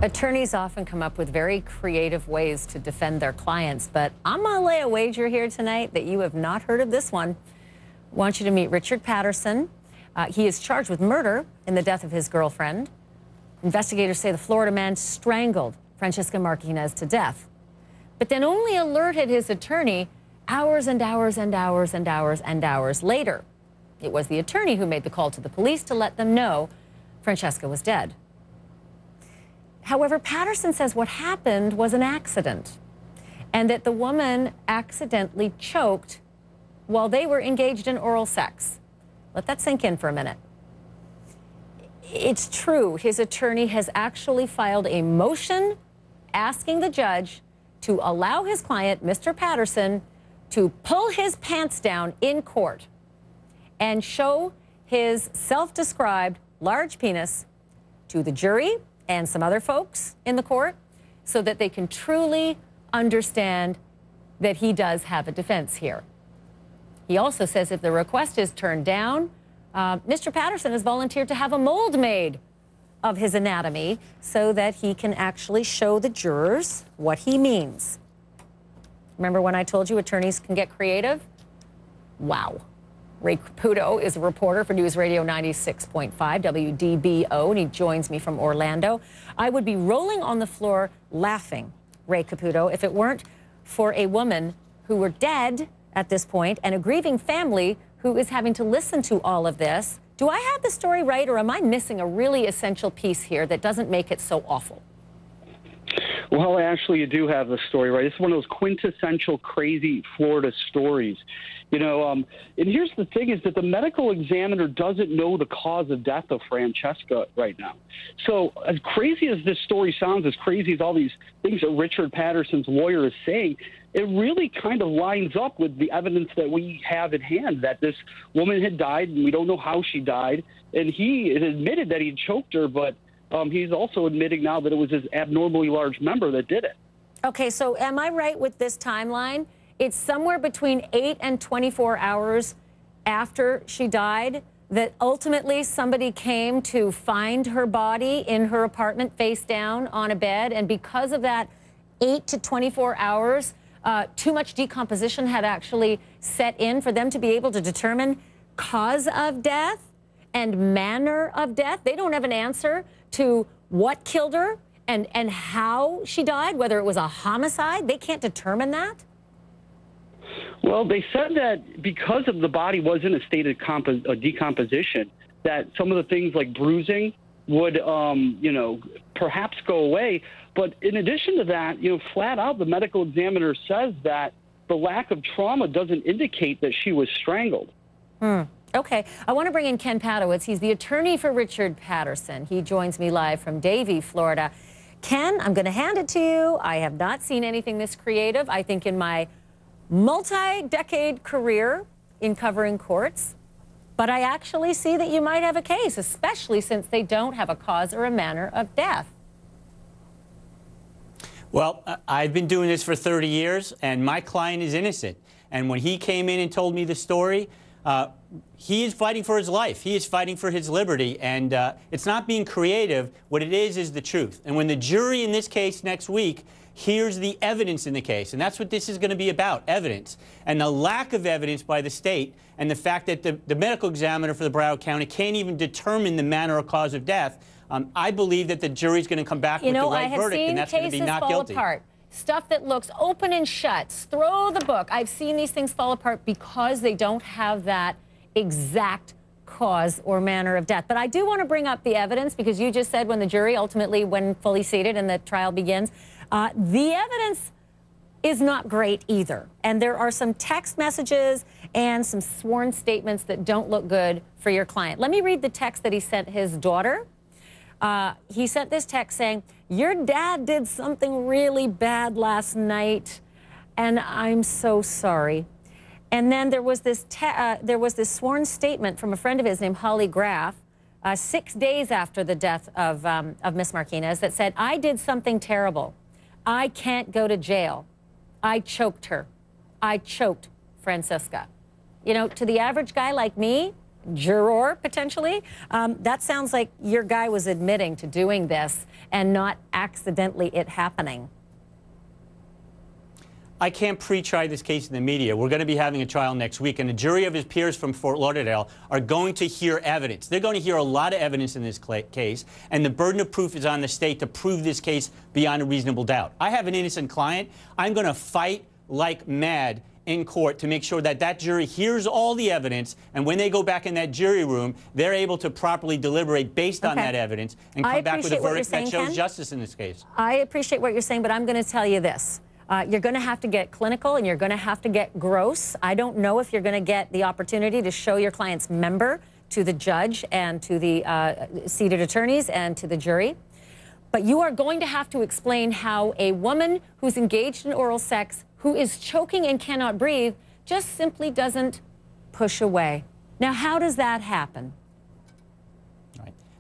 Attorneys often come up with very creative ways to defend their clients, but I'm going to lay a wager here tonight that you have not heard of this one. I want you to meet Richard Patterson. He is charged with murder in the death of his girlfriend. Investigators say the Florida man strangled Francesca Marquinez to death, but then only alerted his attorney hours and hours and hours and hours and hours later. It was the attorney who made the call to the police to let them know Francesca was dead. However, Patterson says what happened was an accident and that the woman accidentally choked while they were engaged in oral sex. Let that sink in for a minute. It's true, his attorney has actually filed a motion asking the judge to allow his client, Mr. Patterson, to pull his pants down in court and show his self-described large penis to the jury and some other folks in the court so that they can truly understand that he does have a defense here. He also says if the request is turned down, Mr. Patterson has volunteered to have a mold made of his anatomy so that he can actually show the jurors what he means. Remember when I told you attorneys can get creative? Wow. Ray Caputo is a reporter for News Radio 96.5 WDBO, and he joins me from Orlando. I would be rolling on the floor laughing, Ray Caputo, if it weren't for a woman who were dead at this point and a grieving family who is having to listen to all of this. Do I have the story right, or am I missing a really essential piece here that doesn't make it so awful? Well, actually, you do have the story right. It's one of those quintessential crazy Florida stories. You know, and here's the thing is that the medical examiner doesn't know the cause of death of Francesca right now. So as crazy as this story sounds, as crazy as all these things that Richard Patterson's lawyer is saying, it really kind of lines up with the evidence that we have at hand, that this woman had died, and we don't know how she died. And he admitted that he choked her, but he's also admitting now that it was his abnormally large member that did it. Okay, so am I right with this timeline? It's somewhere between 8 and 24 hours after she died that ultimately somebody came to find her body in her apartment face down on a bed. And because of that 8 to 24 hours, too much decomposition had actually set in for them to be able to determine cause of death and manner of death. They don't have an answer to what killed her and how she died, whether it was a homicide. They can't determine that. Well, they said that because of the body was in a state of decomposition, that some of the things like bruising would, you know, perhaps go away. But in addition to that, you know, flat out, the medical examiner says that the lack of trauma doesn't indicate that she was strangled. Okay. I want to bring in Ken Padowitz. He's the attorney for Richard Patterson. He joins me live from Davie, Florida. Ken, I'm going to hand it to you. I have not seen anything this creative, I think, in my multi-decade career in covering courts. But I actually see that you might have a case, especially since they don't have a cause or a manner of death. Well, I've been doing this for 30 years, and my client is innocent. And when he came in and told me the story, he is fighting for his life. He is fighting for his liberty. And it's not being creative. What it is the truth. And when the jury in this case next week hears the evidence in the case, and that's what this is going to be about, evidence, and the lack of evidence by the state, and the fact that the medical examiner for the Broward County can't even determine the manner or cause of death, I believe that the jury's going to come back with the right verdict, and that's going to be not guilty. Apart. Stuff that looks open and shuts. Throw the book. I've seen these things fall apart because they don't have that exact cause or manner of death. But I do want to bring up the evidence, because you just said when the jury ultimately, when fully seated and the trial begins, the evidence is not great either. And there are some text messages and some sworn statements that don't look good for your client. Let me read the text that he sent his daughter. He sent this text saying, "Your dad did something really bad last night, and I'm so sorry." And then there was this sworn statement from a friend of his named Holly Graff, 6 days after the death of Miss Marquinez, that said, "I did something terrible. I can't go to jail. I choked her. I choked Francesca." You know, to the average guy like me, juror, potentially. That sounds like your guy was admitting to doing this and not accidentally it happening. I can't pre-try this case in the media. We're going to be having a trial next week, and a jury of his peers from Fort Lauderdale are going to hear evidence. They're going to hear a lot of evidence in this case, and the burden of proof is on the state to prove this case beyond a reasonable doubt. I have an innocent client. I'm going to fight like mad in court to make sure that that jury hears all the evidence, and when they go back in that jury room, they're able to properly deliberate based on that evidence and come back with a verdict that shows justice in this case. I appreciate what you're saying, but I'm going to tell you this. You're going to have to get clinical and you're going to have to get gross. I don't know if you're going to get the opportunity to show your client's member to the judge and to the seated attorneys and to the jury. But you are going to have to explain how a woman who's engaged in oral sex, who is choking and cannot breathe, just simply doesn't push away. Now, how does that happen?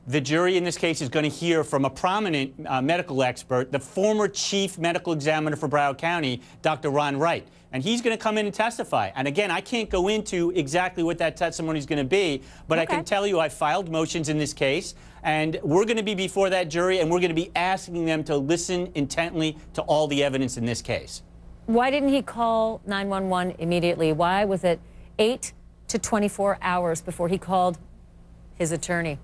The jury in this case is going to hear from a prominent medical expert, the former chief medical examiner for Broward County, Dr. Ron Wright. And he's going to come in and testify. And again, I can't go into exactly what that testimony is going to be, but I can tell you I filed motions in this case, and we're going to be before that jury, and we're going to be asking them to listen intently to all the evidence in this case. Why didn't he call 911 immediately? Why was it 8 to 24 hours before he called his attorney?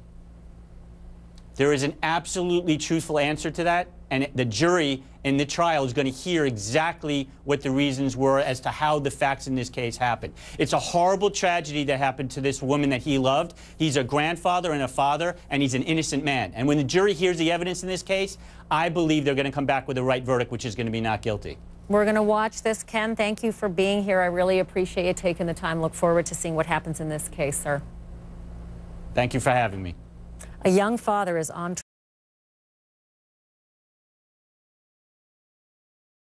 There is an absolutely truthful answer to that, and the jury in the trial is going to hear exactly what the reasons were as to how the facts in this case happened. It's a horrible tragedy that happened to this woman that he loved. He's a grandfather and a father, and he's an innocent man. And when the jury hears the evidence in this case, I believe they're going to come back with the right verdict, which is going to be not guilty. We're going to watch this. Ken, thank you for being here. I really appreciate you taking the time. Look forward to seeing what happens in this case, sir. Thank you for having me. A young father is on